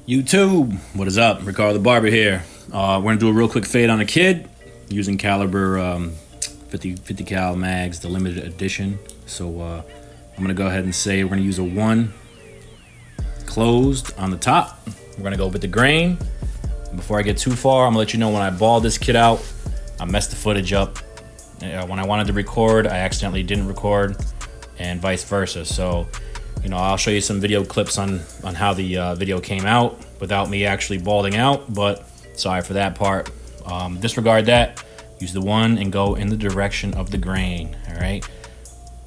YouTube, what is up? Ricardo The Barber here. We're gonna do a real quick fade on a kid using caliber 50 cal mags, the limited edition. So I'm gonna go ahead and say we're gonna use a 1 closed on the top. We're gonna go with the grain. Before I get too far, I'm gonna let you know when I balled this kid out, I messed the footage up. When I wanted to record, I accidentally didn't record, and vice versa. So, you know, I'll show you some video clips on how the video came out without me actually balding out, but sorry for that part. Disregard that. Use the 1 and go in the direction of the grain, all right?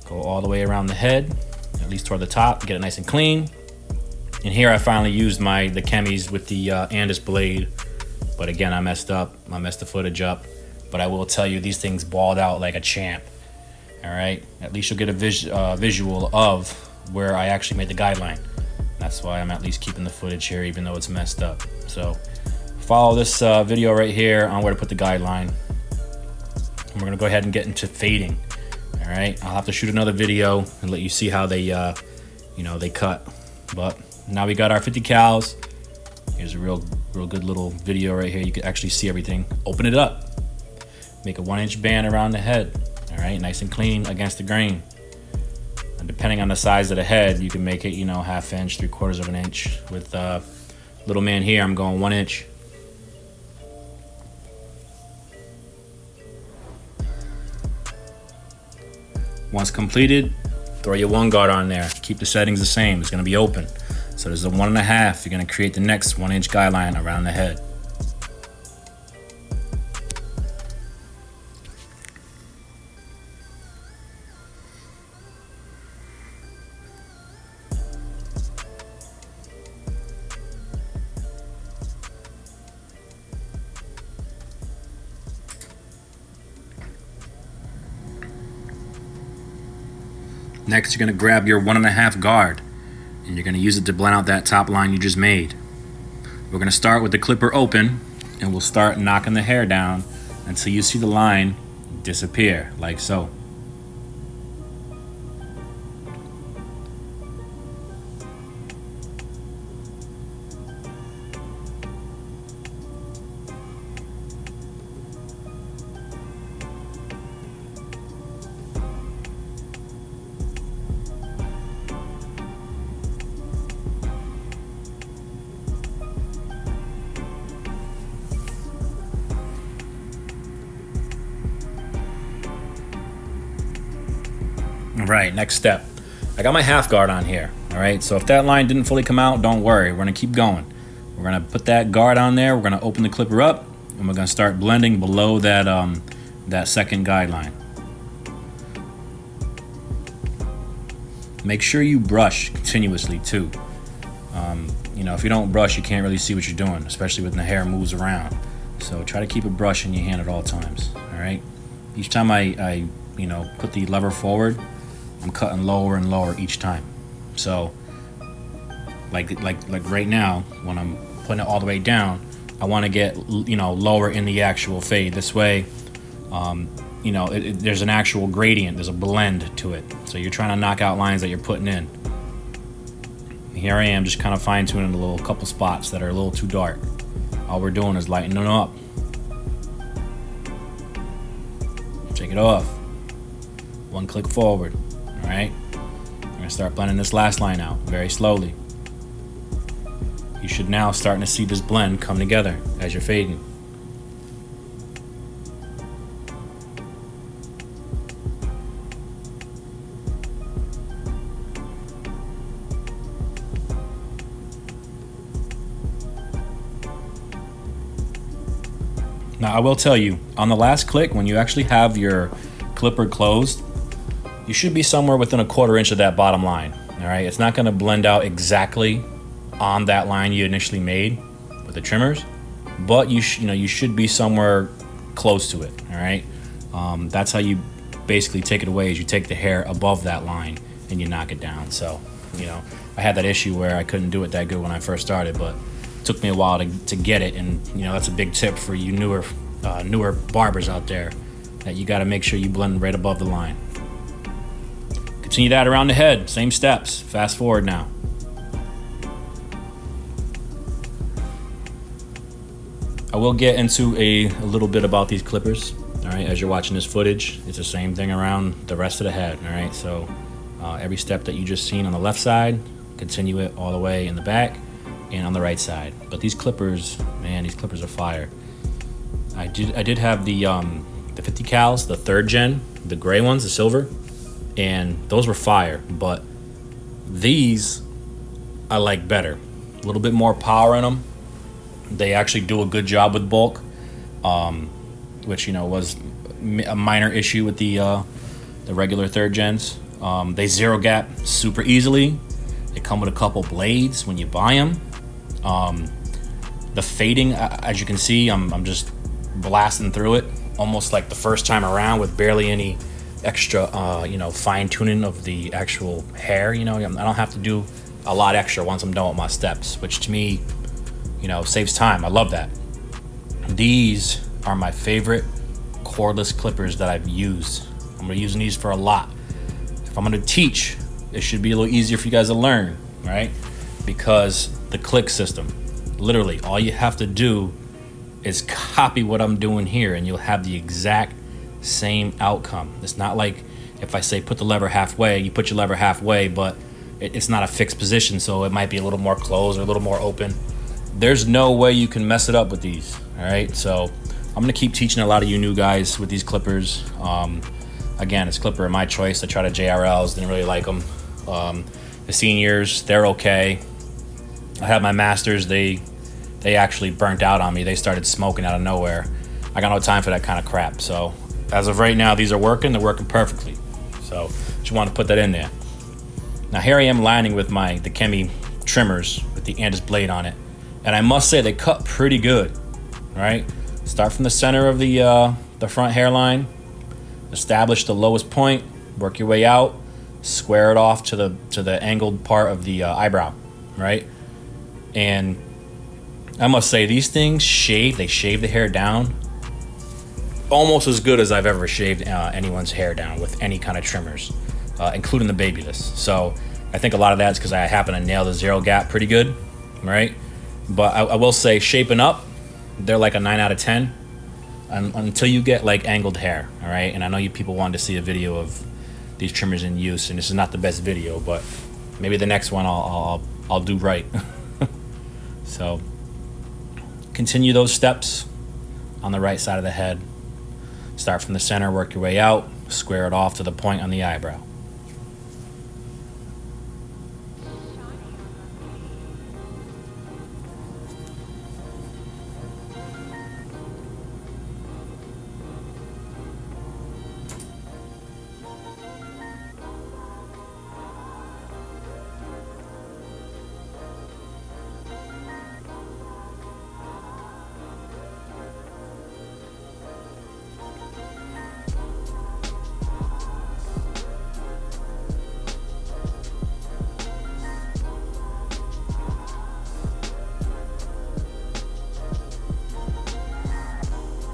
Go all the way around the head, at least toward the top, get it nice and clean. And here I finally used the chemis with the Andis blade, but again, I messed up. I messed the footage up, but I will tell you, these things balled out like a champ, all right? At least you'll get a visual of where I actually made the guideline. That's why I'm at least keeping the footage here, even though it's messed up. So follow this video right here on where to put the guideline. And we're gonna go ahead and get into fading. All right, I'll have to shoot another video and let you see how they, they cut. But now we got our 50 cals. Here's a real good little video right here. You can actually see everything. Open it up. Make a 1-inch band around the head. All right, nice and clean against the grain. And depending on the size of the head, you can make it, 1/2 inch, 3/4 of an inch. With little man here, I'm going 1 inch. Once completed, throw your 1 guard on there. Keep the settings the same. It's gonna be open. So there's a 1.5. You're gonna create the next 1-inch guideline around the head. Next, you're gonna grab your 1.5 guard and you're gonna use it to blend out that top line you just made. We're gonna start with the clipper open and we'll start knocking the hair down until you see the line disappear, like so. All right, next step. I got my 1/2 guard on here, all right? So if that line didn't fully come out, don't worry, we're gonna keep going. We're gonna put that guard on there, we're gonna open the clipper up, and we're gonna start blending below that, that second guideline. Make sure you brush continuously too. If you don't brush, you can't really see what you're doing, especially when the hair moves around. So try to keep a brush in your hand at all times, all right? Each time I put the lever forward, I'm cutting lower and lower each time. So like right now, when I'm putting it all the way down, I want to get lower in the actual fade. This way, there's an actual gradient, there's a blend to it. So you're trying to knock out lines that you're putting in. Here I am, just kind of fine tuning a little couple spots that are a little too dark. All we're doing is lightening them up. Take it off. 1 click forward. All right, we're gonna start blending this last line out very slowly. You should now starting to see this blend come together as you're fading. Now I will tell you, on the last click, when you actually have your clipper closed, you should be somewhere within a 1/4 inch of that bottom line, all right? It's not gonna blend out exactly on that line you initially made with the trimmers, but you should be somewhere close to it, all right? That's how you basically take it away, is you take the hair above that line and you knock it down. So, I had that issue where I couldn't do it that good when I first started, but it took me a while to get it, and that's a big tip for you newer barbers out there, that you gotta make sure you blend right above the line. Continue that around the head, same steps. Fast forward now. I will get into a little bit about these clippers. All right, as you're watching this footage, it's the same thing around the rest of the head. All right, so every step that you just seen on the left side, continue it all the way in the back and on the right side. But these clippers, man, these clippers are fire. I did have the 50 cals, the 3rd gen, the gray ones, the silver, and those were fire. But these I like better. A little bit more power in them. They actually do a good job with bulk, which was a minor issue with the regular 3rd gens. They zero gap super easily. They come with a couple blades when you buy them. The fading, as you can see, I'm just blasting through it almost like the first time around with barely any extra fine tuning of the actual hair. I don't have to do a lot extra once I'm done with my steps, which to me saves time. I love that. These are my favorite cordless clippers that I've used. I'm gonna be using these for a lot. If I'm gonna teach, it should be a little easier for you guys to learn, right? Because the click system, literally all you have to do is copy what I'm doing here and you'll have the exact same outcome. It's not like if I say put the lever halfway, you put your lever halfway, but it's not a fixed position, so it might be a little more closed or a little more open. There's no way you can mess it up with these, all right? So I'm gonna keep teaching a lot of you new guys with these clippers. Again, it's clipper of my choice. I tried a JRLs, didn't really like them. The seniors, they're okay. I had my masters, they actually burnt out on me. They started smoking out of nowhere. I got no time for that kind of crap. So as of right now, these are working. They're working perfectly. So just want to put that in there. Now here I am lining with the Chemi trimmers with the Andis blade on it. And I must say they cut pretty good, right? Start from the center of the front hairline, establish the lowest point, work your way out, square it off to the angled part of the eyebrow, right? And I must say these things they shave the hair down almost as good as I've ever shaved anyone's hair down with any kind of trimmers, including the babyless. So I think a lot of that is because I happen to nail the zero gap pretty good, right? But I will say shaping up, they're like a 9 out of 10 until you get like angled hair, all right? And I know you people wanted to see a video of these trimmers in use, and this is not the best video, but maybe the next one I'll do right. So continue those steps on the right side of the head. Start from the center, work your way out, square it off to the point on the eyebrow.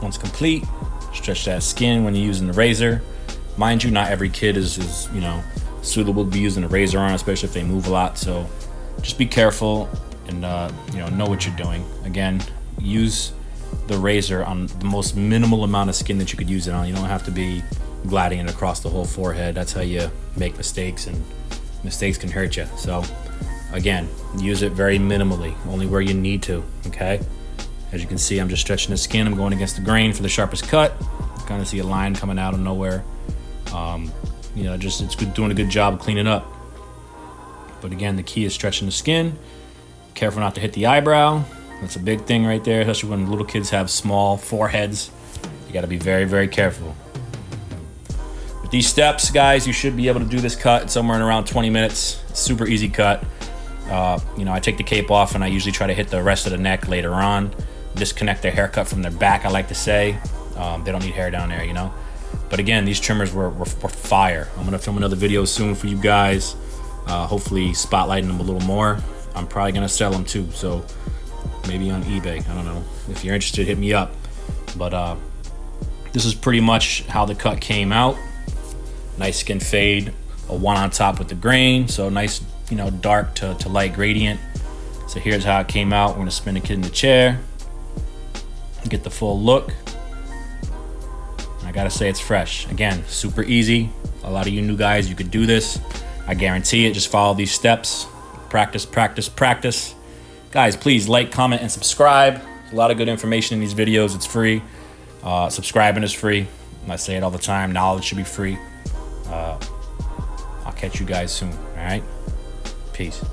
Once complete, stretch that skin when you're using the razor. Mind you, not every kid is suitable to be using a razor on, especially if they move a lot. So just be careful and know what you're doing. Again, use the razor on the most minimal amount of skin that you could use it on. You don't have to be gliding it across the whole forehead. That's how you make mistakes, and mistakes can hurt you. So again, use it very minimally, only where you need to, okay? As you can see, I'm just stretching the skin. I'm going against the grain for the sharpest cut. You kind of see a line coming out of nowhere. It's doing a good job of cleaning up. But again, the key is stretching the skin. Careful not to hit the eyebrow. That's a big thing right there, especially when little kids have small foreheads. You got to be very, very careful. With these steps, guys, you should be able to do this cut somewhere in around 20 minutes. Super easy cut. I take the cape off and I usually try to hit the rest of the neck later on. Disconnect their haircut from their back, I like to say. They don't need hair down there, But again, these trimmers were fire. I'm gonna film another video soon for you guys. Hopefully spotlighting them a little more. I'm probably gonna sell them too, so maybe on eBay. I don't know. If you're interested, hit me up. But this is pretty much how the cut came out. Nice skin fade, a one on top with the grain, so nice, dark to light gradient. So here's how it came out. We're gonna spin the kid in the chair. get the full look. I gotta say it's fresh. Again, super easy. A lot of you new guys, you could do this. I guarantee it. Just follow these steps. Practice, practice, practice. Guys, please like, comment, and subscribe. A lot of good information in these videos. It's free. Subscribing is free. I say it all the time. Knowledge should be free. I'll catch you guys soon. All right? Peace.